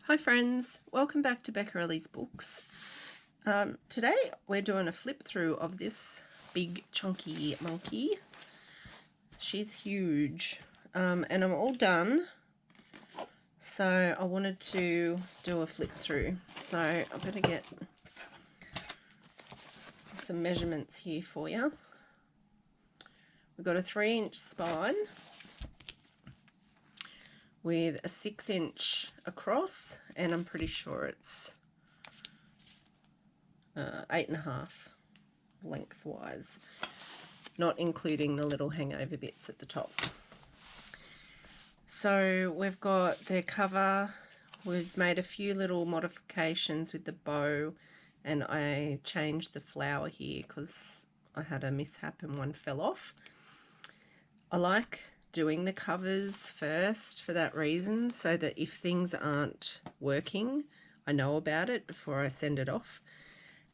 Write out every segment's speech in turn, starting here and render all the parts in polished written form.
Hi friends, welcome back to Beccarelli's Books. Today we're doing a flip through of this big chunky monkey. She's huge, and I'm all done, so I wanted to do a flip through. So I'm going to get some measurements here for you. We've got a 3-inch spine with a 6-inch across, and I'm pretty sure it's 8.5 lengthwise, not including the little hangover bits at the top. So we've got the cover. We've made a few little modifications with the bow, and I changed the flower here because I had a mishap and one fell off. I like doing the covers first for that reason, so that if things aren't working, I know about it before I send it off,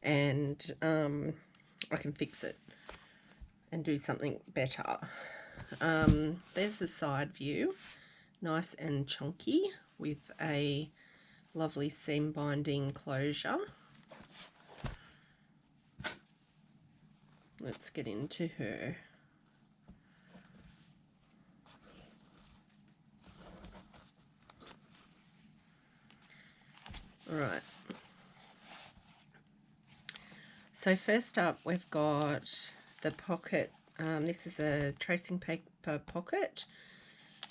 and I can fix it and do something better. There's the side view, nice and chunky with a lovely seam binding closure. Let's get into her. Right. So first up, we've got the pocket. This is a tracing paper pocket,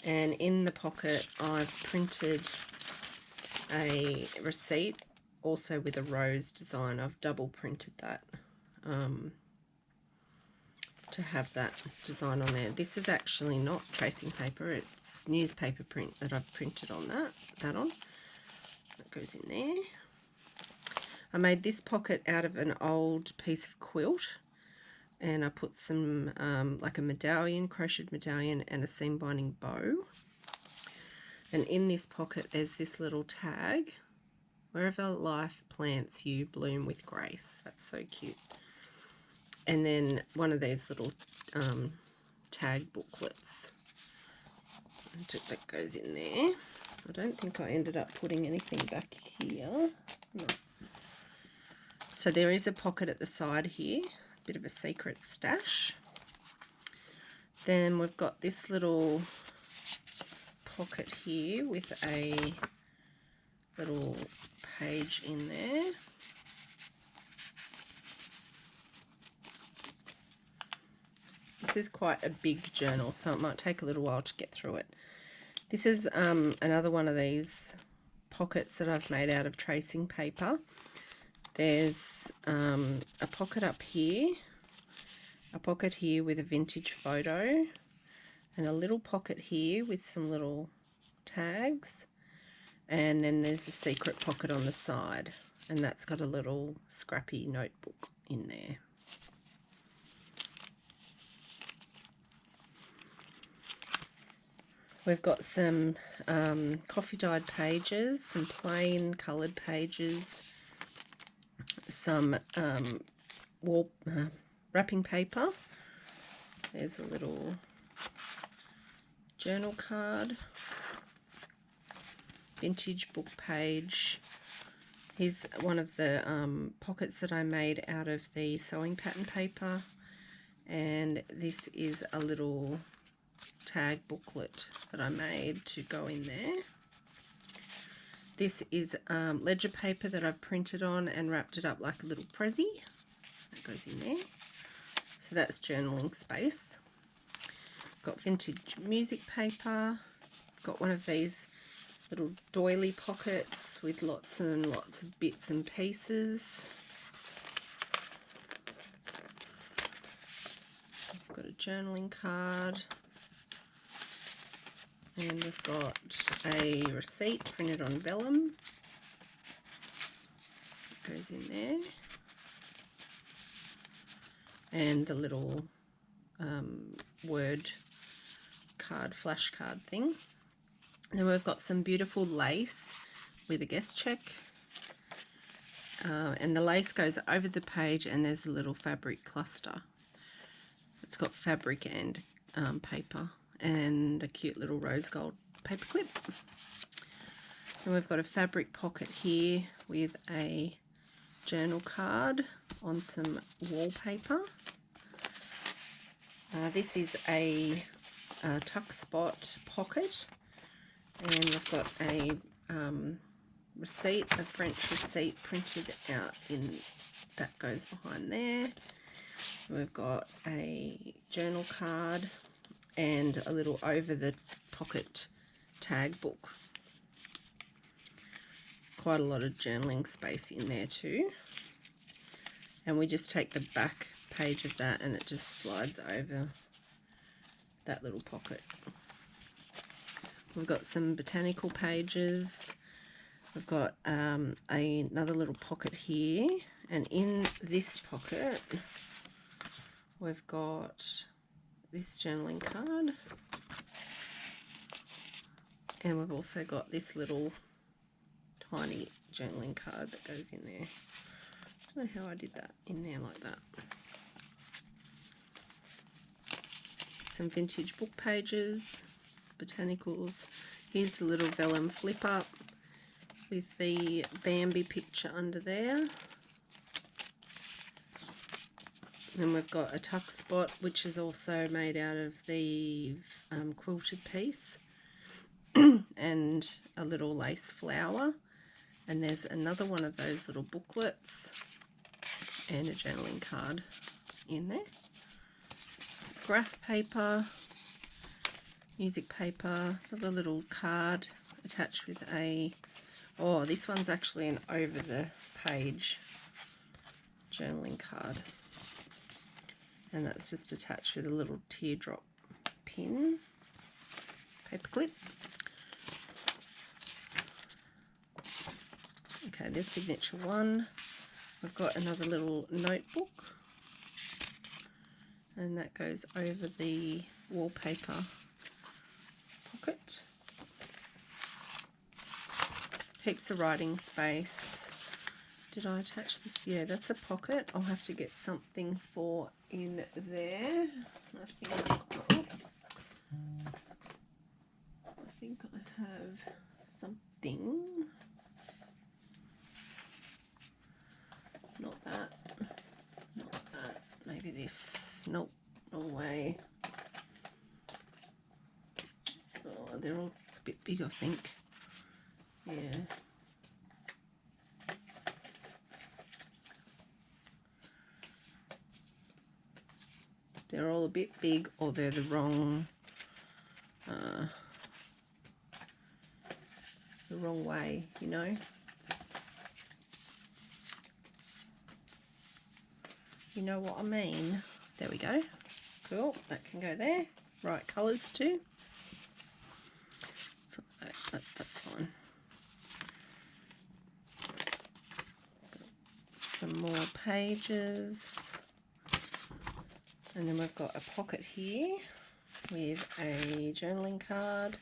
and in the pocket I've printed a receipt, also with a rose design. I've double printed that to have that design on there. This is actually not tracing paper, it's newspaper print that I've printed on that on. That goes in there. I made this pocket out of an old piece of quilt, and I put some like a medallion, crocheted medallion, and a seam binding bow. And in this pocket there's this little tag: wherever life plants you, bloom with grace. That's so cute. And then one of these little tag booklets that goes in there. I don't think I ended up putting anything back here. No. So there is a pocket at the side here, a bit of a secret stash. Then we've got this little pocket here with a little page in there. This is quite a big journal, so it might take a little while to get through it. This is another one of these pockets that I've made out of tracing paper. There's a pocket up here, a pocket here with a vintage photo, and a little pocket here with some little tags, and then there's a secret pocket on the side, and that's got a little scrappy notebook in there. We've got some coffee dyed pages, some plain coloured pages, some wrapping paper. There's a little journal card, vintage book page. Here's one of the pockets that I made out of the sewing pattern paper, and this is a little tag booklet that I made to go in there. This is ledger paper that I've printed on and wrapped it up like a little prezi. That goes in there. So that's journaling space. Got vintage music paper. Got one of these little doily pockets with lots and lots of bits and pieces. I've got a journaling card. And we've got a receipt printed on vellum. It goes in there. And the little word card, flash card thing. And then we've got some beautiful lace with a guest check. And the lace goes over the page, and there's a little fabric cluster. It's got fabric and paper, and a cute little rose gold paper clip. And we've got a fabric pocket here with a journal card on some wallpaper. This is a tuck spot pocket, and we've got a receipt, a French receipt printed out in that goes behind there. We've got a journal card and a little over the pocket tag book. Quite a lot of journaling space in there too. And we just take the back page of that and it just slides over that little pocket. We've got some botanical pages. We've got another little pocket here, and in this pocket we've got this journaling card, and we've also got this little tiny journaling card that goes in there. I don't know how I did that in there like that. Some vintage book pages, botanicals. Here's the little vellum flip up with the Bambi picture under there. Then we've got a tuck spot, which is also made out of the quilted piece, and a little lace flower. And there's another one of those little booklets and a journaling card in there. Some graph paper, music paper, another little card attached with a, oh, this one's actually an over the page journaling card. And that's just attached with a little teardrop pin, paper clip. Okay, there's signature one. I've got another little notebook, and that goes over the wallpaper pocket. Heaps of writing space. Did I attach this? Yeah, that's a pocket. I'll have to get something for in there. I think I have something. Not that. Not that. Maybe this. Nope. No way. Oh, they're all a bit big, I think. Yeah. They're all a bit big, or they're the wrong way, you know. You know what I mean? There we go. Cool. That can go there. Right colours too. So that's fine. Some more pages. And then we've got a pocket here with a journaling card.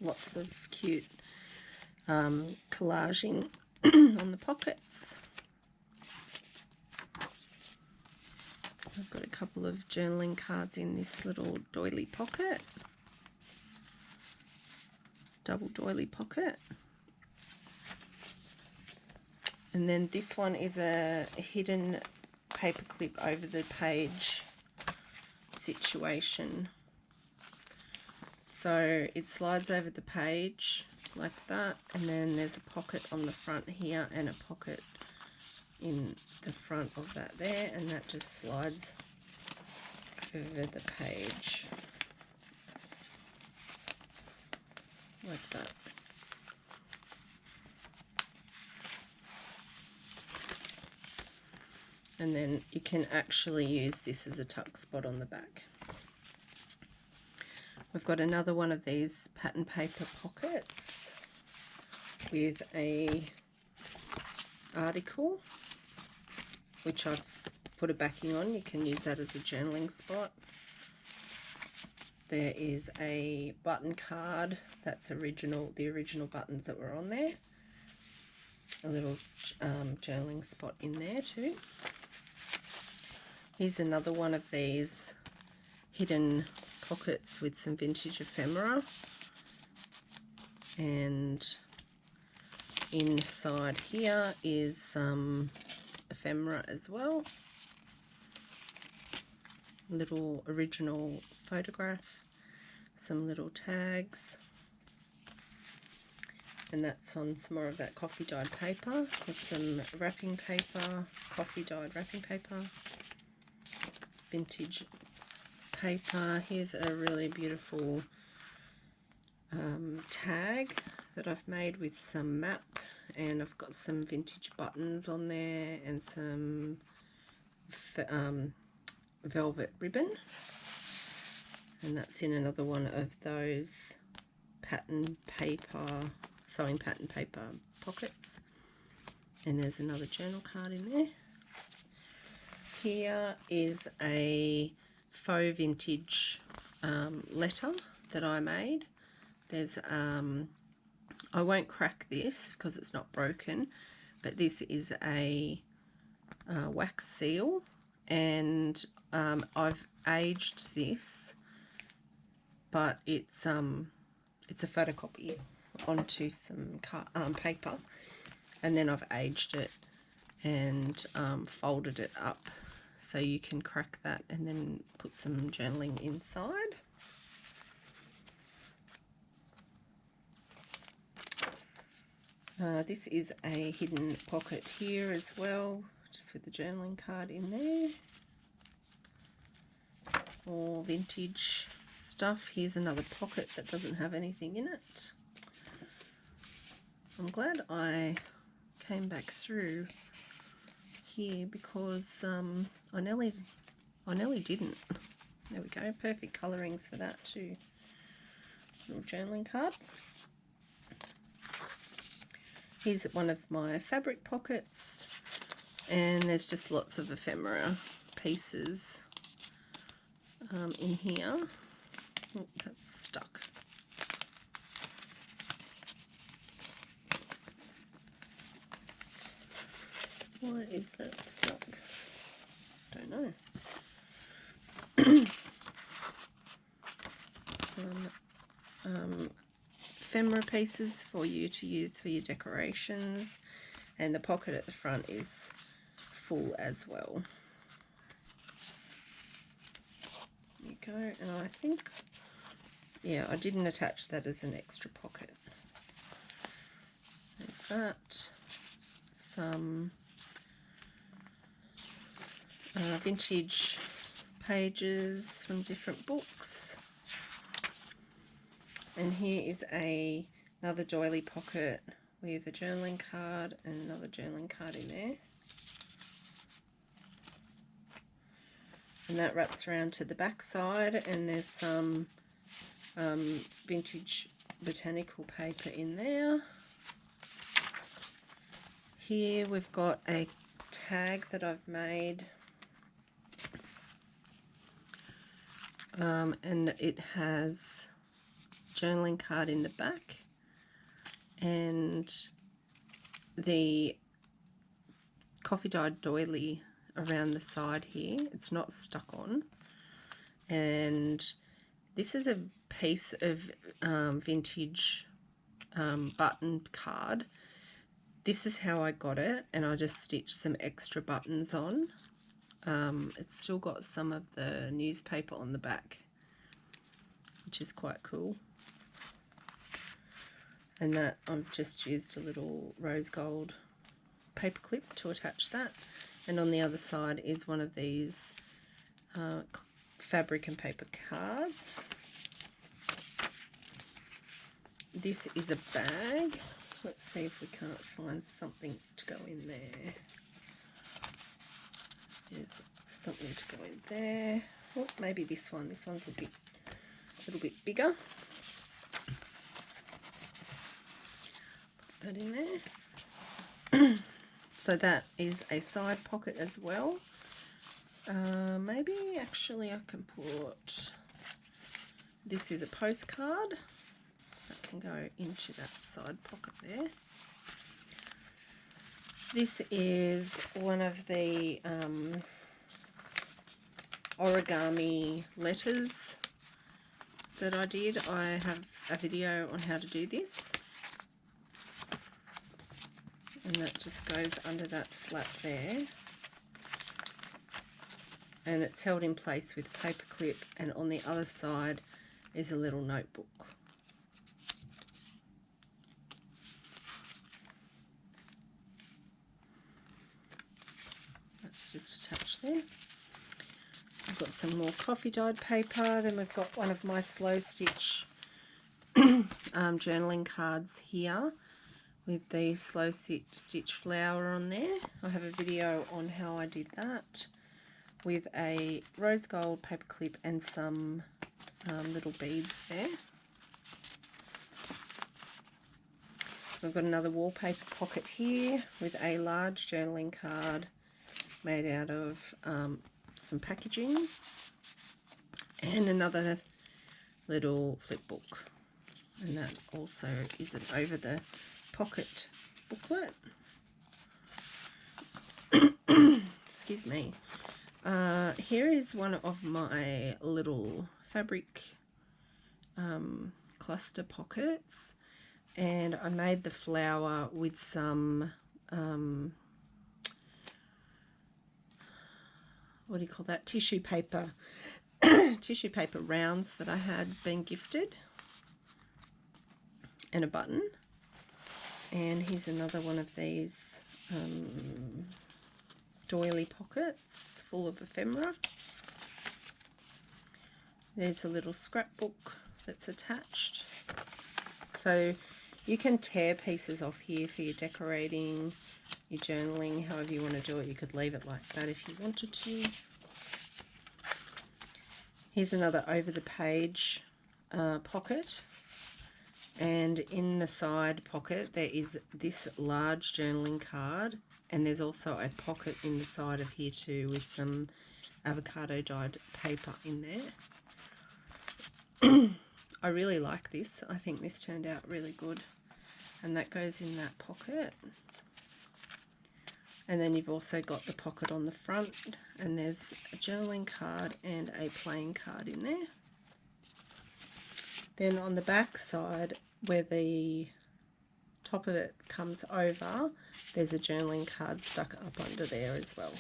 Lots of cute collaging on the pockets. I've got a couple of journaling cards in this little doily pocket. Double doily pocket. And then this one is a hidden paper clip over the page situation. So it slides over the page like that, and then there's a pocket on the front here and a pocket in the front of that there, and that just slides over the page like that. And then you can actually use this as a tuck spot on the back. We've got another one of these pattern paper pockets with a article, which I've put a backing on. You can use that as a journaling spot. There is a button card. That's the original buttons that were on there. A little journaling spot in there too. Here's another one of these hidden pockets with some vintage ephemera. And inside here is some ephemera as well. Little original photograph, some little tags, and that's on some more of that coffee dyed paper with some wrapping paper, coffee dyed wrapping paper, vintage paper. Here's a really beautiful tag that I've made with some map, and I've got some vintage buttons on there and some velvet ribbon, and that's in another one of those pattern paper, sewing pattern paper pockets. And there's another journal card in there. Here is a faux vintage letter that I made. There's I won't crack this because it's not broken, but this is a wax seal, and I've aged this, but it's a photocopy onto some paper, and then I've aged it and folded it up so you can crack that and then put some journaling inside. This is a hidden pocket here as well, just with the journaling card in there. More vintage stuff. Here's another pocket that doesn't have anything in it. I'm glad I came back through here because I nearly didn't. There we go, perfect colourings for that too. Little journaling card. Here's one of my fabric pockets, and there's just lots of ephemera pieces in here. Oh, that's stuck. Why is that stuck? Don't know. Some ephemera pieces for you to use for your decorations, and the pocket at the front is full as well. There you go, and I think, yeah, I didn't attach that as an extra pocket. There's that. Some vintage pages from different books. And here is another doily pocket with a journaling card and another journaling card in there. And that wraps around to the back side, and there's some vintage botanical paper in there. Here we've got a tag that I've made, and it has journaling card in the back and the coffee dyed doily around the side here. It's not stuck on, and this is a piece of vintage button card. This is how I got it, and I just stitched some extra buttons on. It's still got some of the newspaper on the back, which is quite cool. And that I've just used a little rose gold paper clip to attach that. And on the other side is one of these fabric and paper cards. This is a bag. Let's see if we can't find something to go in there. There's something to go in there. Oh, maybe this one. This one's a little bit bigger. Put that in there. So that is a side pocket as well. Maybe actually I can put, this is a postcard that can go into that side pocket there. This is one of the origami letters that I did. I have a video on how to do this. and that just goes under that flap there, and it's held in place with a paper clip, and on the other side is a little notebook. That's just attached there. I've got some more coffee dyed paper. Then we've got one of my slow stitch journaling cards here with the slow stitch flower on there. I have a video on how I did that with a rose gold paper clip and some little beads there. We've got another wallpaper pocket here with a large journaling card made out of some packaging, and another little flip book, and that also is an over the pocket booklet. Excuse me. Here is one of my little fabric cluster pockets, and I made the flower with some what do you call that, tissue paper tissue paper rounds that I had been gifted, and a button. And here's another one of these doily pockets full of ephemera. There's a little scrapbook that's attached, so you can tear pieces off here for your decorating, your journaling, however you want to do it. You could leave it like that if you wanted to. Here's another over the page pocket, and in the side pocket there is this large journaling card, and there's also a pocket in the side of here too with some avocado dyed paper in there. I really like this. I think this turned out really good, and that goes in that pocket. And then you've also got the pocket on the front, and there's a journaling card and a playing card in there. Then on the back side, where the top of it comes over, there's a journaling card stuck up under there as well.